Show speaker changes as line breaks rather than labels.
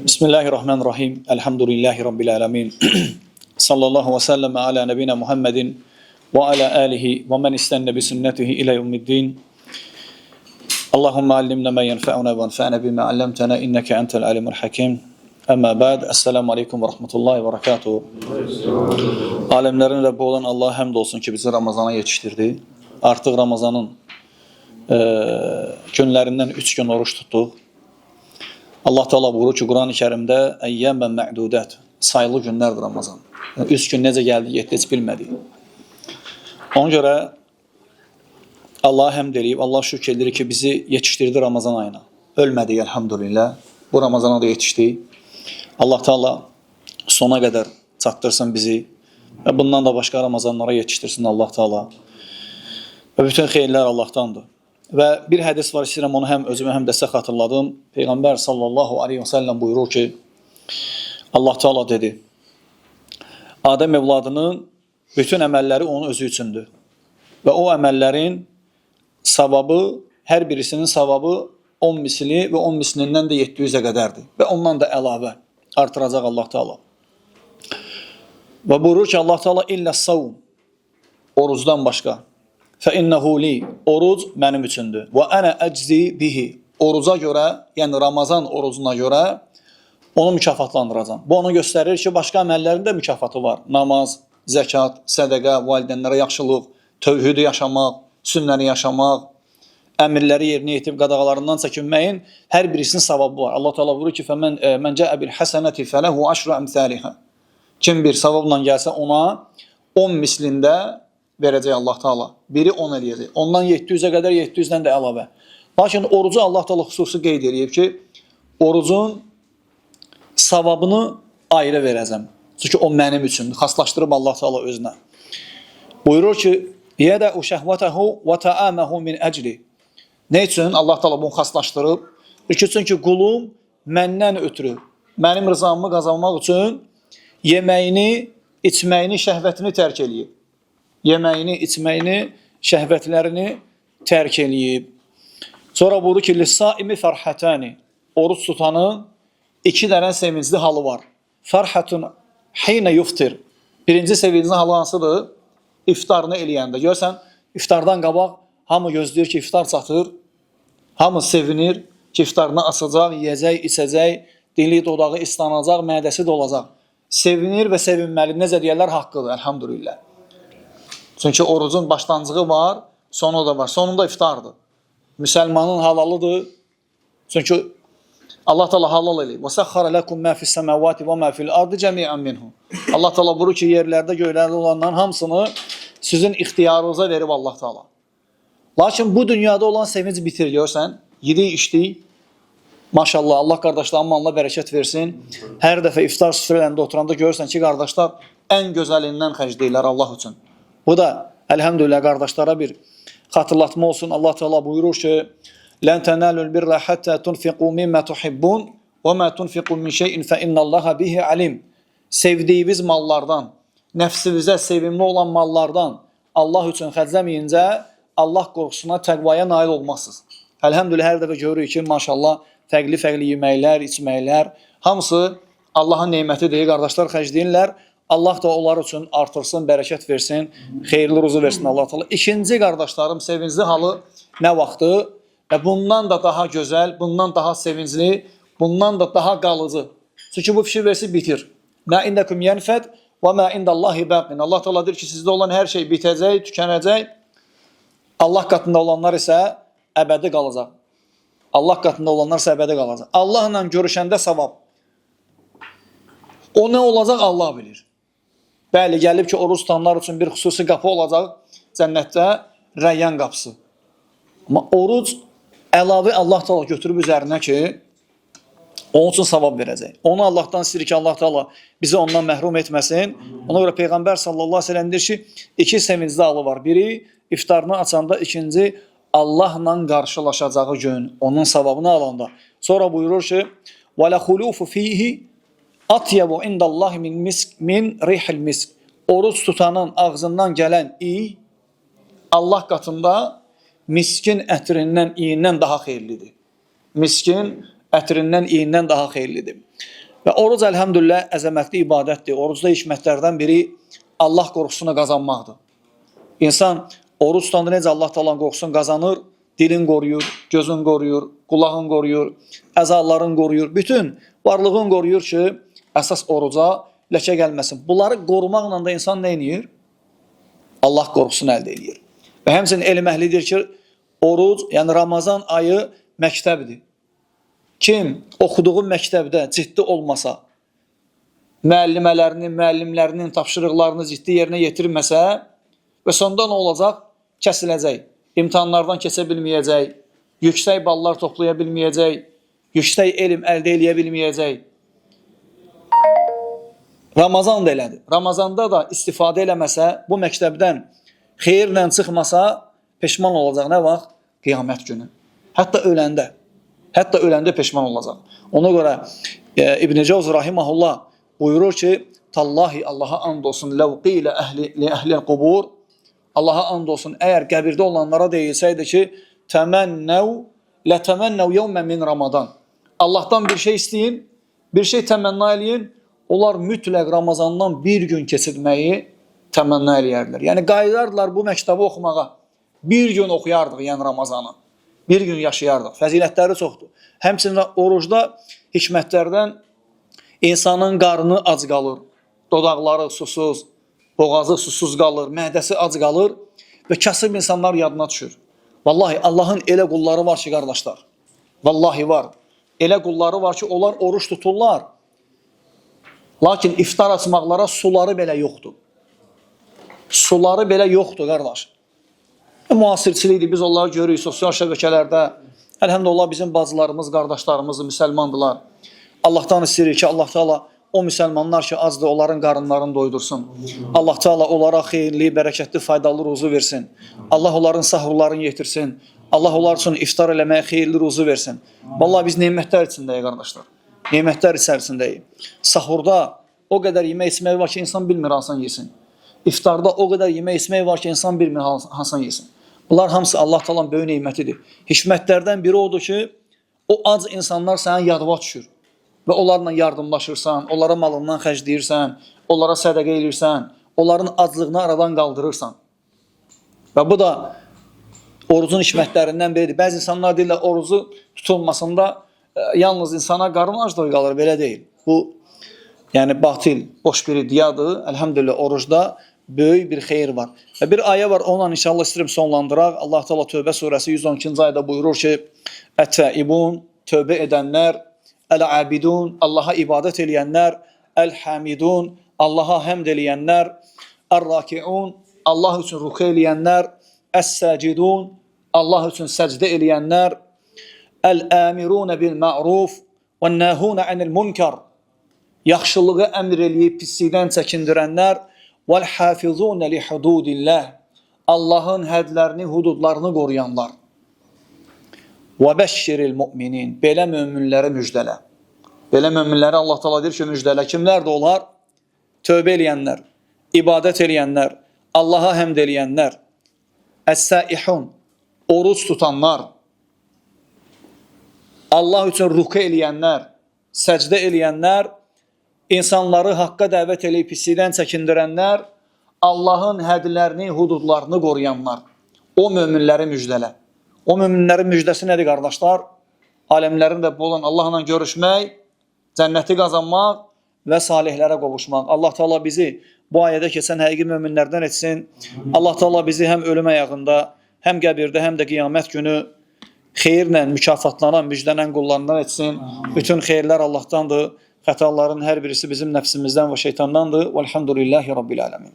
Bismillahirrahmanirrahim. Elhamdülillahi Rabbil alemin. Sallallahu ve sellem ala nebina Muhammedin ve ala alihi ve men istenne bi sünnetihi ila yevmiddin. Allahümme allimna ma yenfa'una ve enfa'na bima allamtana inneke entel alimul hakim. Amma ba'd. Esselamu aleyküm ve rahmetullahi ve berekatuhu. Alemlerin Rabbi olan Allah'a hamd olsun ki bizi Ramazana yetiştirdi. Artıq Ramazanın günlərindən 3 gün oruç tutduq. Allah Teala buyurur ki, Quran-ı Kərimdə əyyəmən mə'dudət, sayılı günlərdir Ramazan. 3 gün necə gəldi, getdi, heç bilmədik. Ona görə Allah'a həmd edib, Allah şükür edir ki, bizi yetişdirdi Ramazan ayına. Ölmədik, elhamdülillah. Bu Ramazana da yetişdik. Allah Teala sona qədər çatdırsın bizi və bundan da başqa Ramazanlara yetişdirsin Allah Teala. Və bütün xeyirlər Allahdandır. Və bir hədis var, istəyirəm onu həm özümə, həm də sizə xatırladım. Peyğəmbər sallallahu aleyhi və səlləm buyurur ki, Allah Teala dedi, Adəm evladının bütün əməlləri onun özü üçündür. Və o əməllərin savabı, hər birisinin savabı 10 misli və 10 mislindən də 700-ə qədərdir. Və ondan da əlavə artıracaq Allah Teala. Və buyurur ki, Allah Teala illə savun, orucdan başqa. فَاِنَّهُ لِي Oruc mənim üçündür. وَأَنَا أَجْزِي bihi Oruca görə, yəni Ramazan orucuna görə onu mükafatlandıracam. Bu onu göstərir ki, başqa əməllərin də mükafatı var. Namaz, zəkat, sədəqə, valideynlərə yaxşılıq, tövhidi yaşamaq, sünnəni yaşamaq, əmirləri yerinə yetib qadağalarından çəkinməyin hər birisinin savabı var. Allah Teala buyurur ki, فَمَنْ جَاءَ بِالْحَسَنَةِ فَلَهُ عَشْرُ أَمْثَالِهَا Kim bir savabla gəlsə ona 10 mislində verəcək Allah Teala. Biri 10 eləyəcək. Ondan 700-ə qədər, 700-dən də əlavə. Lakin orucu Allah Teala xüsusi qeyd edib ki, orucun savabını ayrı verəcəm. Çünki o mənim üçündür. Xaslaşdırıb Allah Teala özünə. Buyurur ki, yədəu şəhvətəhu və təəməhu min əcli. Ne üçün? Allah Teala bunu xaslaşdırıb. Çünki qulum məndən ötürü, mənim rızamı qazanmaq üçün yeməyini, içməyini, şəhvətini tərk eləyib. Yeməyini, içməyini, şəhvətlərini tərk eləyib. Sonra buyurur ki, lissaimi fərhətəni. Oruç tutanın 2 dənə sevincli halı var. Fərhətun hinə yuftir. Birinci sevincli halı hansıdır? İftarını eləyəndə. Görsən, iftardan qabaq hamı gözləyir ki, iftar çatır. Hamı sevinir ki, iftarını açacaq, yiyəcək, içəcək, dili, dodağı islanacaq, mədəsi dolacaq. Sevinir və sevinməli. Necə deyərlər? Haqqıdır, əlhamdülillah. Çünki orucun başlanğıcı var, sonu da var. Sonunda iftardır. Müsəlmanın halalıdır. Çünki Allah Teala halal eləyib. وَسَخَّرَ لَكُمْ مَا فِي السَّمَاوَاتِ وَمَا فِي الْأَرْضِ جَمِيعًا مِنْهُ Allah Teala buyurur ki, yerlərdə, göylərdə olanların hamısını sizin ixtiyarınıza verib Allah Teala. Lakin bu dünyada olan sevinç bitir, görsən. Yedik, içdik. Maşallah, Allah qardaşların malına bərəkət versin. Hər dəfə iftar süfrələrində oturanda görürsən ki, qardaşlar ən gözəlindən xərcləyirlər Allah üçün. Bu da elhamdülillah qardaşlara bir xatırlatma olsun. Allah Teala buyurur ki: "Len tenalul birra hatta tunfiqu mimma tuhibbun ve ma tunfiqu min şey'in fe innallaha bihi alim." Sevdiyiniz mallardan, nəfsinizə sevimli olan mallardan Allah üçün xərcləməyincə Allah qorxusuna, təqvaya nail olmazsınız. Elhamdülillah hər dəfə görürük ki, maşallah fərqli yeməklər, içməklər hamısı Allahın nemətidir. Qardaşlar xərcləyirlər. Allah da onlar üçün artırsın, bərəkət versin, xeyirli ruzu versin Allah Teala. İkinci qardaşlarım, sevincli halı nə vaxtı? Və bundan da daha gözəl, bundan daha sevincli, bundan da daha qalıcı. Çünki bu fikir versi bitir. Mə indəkum yənfəd və mə indəllahi bəqin. Allah Teala deyir ki, sizdə olan hər şey bitəcək, tükənəcək. Allah qatında olanlar isə əbədi qalacaq. Allah qatında olanlar isə əbədi qalacaq. Allahla görüşəndə savab. O nə olacaq Allah bilir. Bəli, gəlib ki, oruç tutanlar üçün bir xüsusi qapı olacaq cənnətdə, Rəyyan qapısı. Amma oruc əlavə Allah Teala götürüb üzərinə ki, onun üçün savab verəcək. Onu Allahdan istəyir ki, Allah Teala bizi ondan məhrum etməsin. Ona görə Peyğəmbər sallallahu aleyhi ve sellem deyir ki, 2 sevincli halı var. Biri iftarını açanda, ikinci Allahla qarşılaşacağı gün, onun savabını alanda. Sonra buyurur ki, وَلَخُلُوفُ ف۪يهِ Atyabu indallahi min rihil misk. Oruç tutanın ağzından gələn iyi Allah qatında miskin ətrindən, iyindən daha xeyirlidir. Miskin ətrindən, iyindən daha xeyirlidir. Və oruc əlhəmdülillah əzəmətli ibadətdir. Orucda hikmətlərdən biri Allah qorxusunu qazanmaqdır. İnsan oruc tutandır, necə Allah Taala'nın qorxusunu qazanır? Dilin qoruyur, gözün qoruyur, qulağın qoruyur, əzaların qoruyur, bütün varlığın qoruyur ki, əsas oruca ləkə gəlməsin. Bunları qorumaqla da insan nə edir? Allah qorxusunu əldə edir. Və həmçinin elm əhlidir ki, oruc, yəni Ramazan ayı məktəbdir. Kim oxuduğu məktəbdə ciddi olmasa, müəllimlərinin tapşırıqlarını ciddi yerinə yetirməsə və sonda nə olacaq? Kəsiləcək. İmtahanlardan keçə bilməyəcək, yüksək ballar toplaya bilməyəcək, yüksək elm əldə eləyə bilməyəcək. Ramazan da elədir. Ramazanda da istifadə eləməsə, bu məktəbdən xeyirlə çıxmasa, peşman olacaq. Nə vaxt? Qiyamət günü. Hətta öləndə peşman olacaq. Ona görə İbn Cəvzi rahimehullah buyurur ki, Tallahi Allaha and olsun, ləv qilə əhli'l qubur, Allaha and olsun, əgər qəbirdə olanlara deyilsəydi ki, lətemennəv yevmən min Ramadan. Allahdan bir şey istəyin, bir şey təmənna eləyin, onlar mütləq Ramazandan bir gün keçirməyi təmənna eləyərlər. Yəni, qayıdardılar bu məktəbi oxumağa. Bir gün oxuyardıq, yəni Ramazanı. Bir gün yaşayardıq. Fəzilətləri çoxdur. Həmçinin orucda hikmətlərdən insanın qarnı ac qalır, dodaqları susuz, boğazı susuz qalır, mədəsi ac qalır və kasıb insanlar yadına düşür. Vallahi Allahın elə qulları var ki, qardaşlar. Vallahi var. Elə qulları var ki, onlar oruç tuturlar. Lakin iftar açmaqlara suları belə yoxdur. Suları belə yoxdur, qardaş. Müasirçilikdir, biz onları görürük sosial şəbəkələrdə. Əlhəmdülillah bizim bacılarımız, qardaşlarımız müsəlmandırlar. Allahdan istəyirik ki, Allah Teala o müsəlmanlar ki, azdır, onların qarınlarını doydursun. Allah Teala onlara xeyirli, bərəkətli, faydalı ruzu versin. Allah onların sahurlarını yetirsin. Allah onlar üçün iftar eləməyə xeyirli ruzu versin. Vallahi biz nemətlər içindəyik, qardaşlar. Nemətlər içərisindəyik. Sahurda o qədər yemək içmək var ki, insan bilmir hansan yesin. İftarda o qədər yemək içmək var ki, insan bilmir hansan yesin. Bunlar hamısı Allah Taala'nın böyük nemətidir. Hikmətlərdən biri odur ki, o ac insanlar sənin yadıva düşür. Və onlarla yardımlaşırsan, onlara malından xərcləyirsən, onlara sədəqə edirsən, onların aclığını aradan qaldırırsan. Və bu da orucun hikmətlərindən biridir. Bəzi insanlar deyirlər, orucu tutulmasında yalnız insana qarın aclığı qalır, belə deyil. Bu, yəni batil, boş bir iddiadır. Əlhəmdülillah, orucda böyük bir xeyir var. Və bir ayə var, onunla inşallah istəyirəm sonlandıraq. Allah Teala Tövbə surəsi 112-ci ayda buyurur ki, Ət-təibun, tövbə edənlər, Əl-abidun, Allaha ibadət eləyənlər, Əl-hamidun, Allaha həmd eləyənlər, Ər-rakiun, Allah üçün ruku eləyənlər, Əs-səcidun, Allah üçün səcdə eləyənlər, Əl-əmirun bil-ma'ruf və nəhun anil-munkar, yaxşılığı əmr eləyib pislikdən çəkindirənlər, vəl-hafizun li-hududillah, Allahın hədlərini, hududlarını qoruyanlar. Və bəşşiril müminin, belə möminləri müjdələ. Belə möminləri Allah Teala deyir ki, müjdələ. Kimlər də olar? Tövbə eləyənlər, ibadət eləyənlər, Allaha həmd eləyənlər, əs-saihun, oruç tutanlar, Allah üçün ruku eləyənlər, səcdə eləyənlər, insanları haqqa dəvət eləyib pislikdən çəkindirənlər, Allahın hədlərini, hududlarını qoruyanlar. O möminləri müjdələ. O möminlərin müjdəsi nədir, qardaşlar? Aləmlərin Rəbbi olan Allahla görüşmək, cənnəti qazanmaq və salihlərə qovuşmaq. Allah Teala bizi bu ayədə keçən həqiqi möminlərdən etsin. Allah Teala bizi həm ölüm ayağında, həm qəbirdə, həm də qiyamət günü xeyirlə mükafatlanan, müjdələnən qullarından etsin. Bütün xeyirlər Allahdandır. Xətaların hər birisi bizim nəfsimizdən və şeytandandır. Vəlhamdülillahi Rabbil aləmin.